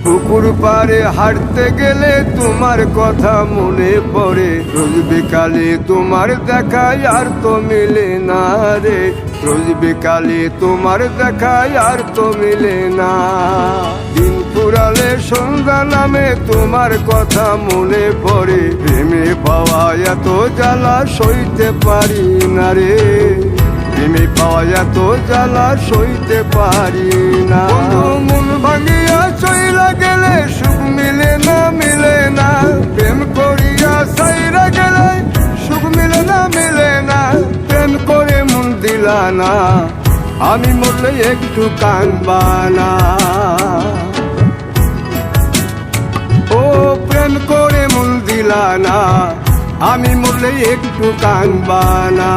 পুকুর পাড়ে হাঁটতে গেলে তোমার কথা মনে পড়ে, রোজ বিকালে তোমার দেখায় আর তো মিলে না রে, রোজ বিকালে তোমার দেখায় আর তো মিলে না। দিন ফুরালে সন্ধ্যা নামে তোমার কথা মনে পড়ে, প্রেমে পাওয়া এত জ্বালা সইতে পারি না রে, প্রেমে পাওয়া এত জ্বালা সইতে পারি না। মন ভাঙিয়া চইলা গেলে সুখ মিলে না, মিলে না, প্রেম করিয়া সাইরা গেলে সুখ মিলে না, মিলে না, প্রেম করে মন দিলা না, আমি মরলে একটু কাঁদবা না। ও প্রেম করে মন দিলা না, আমি মরলে একটু কাঁদবা না।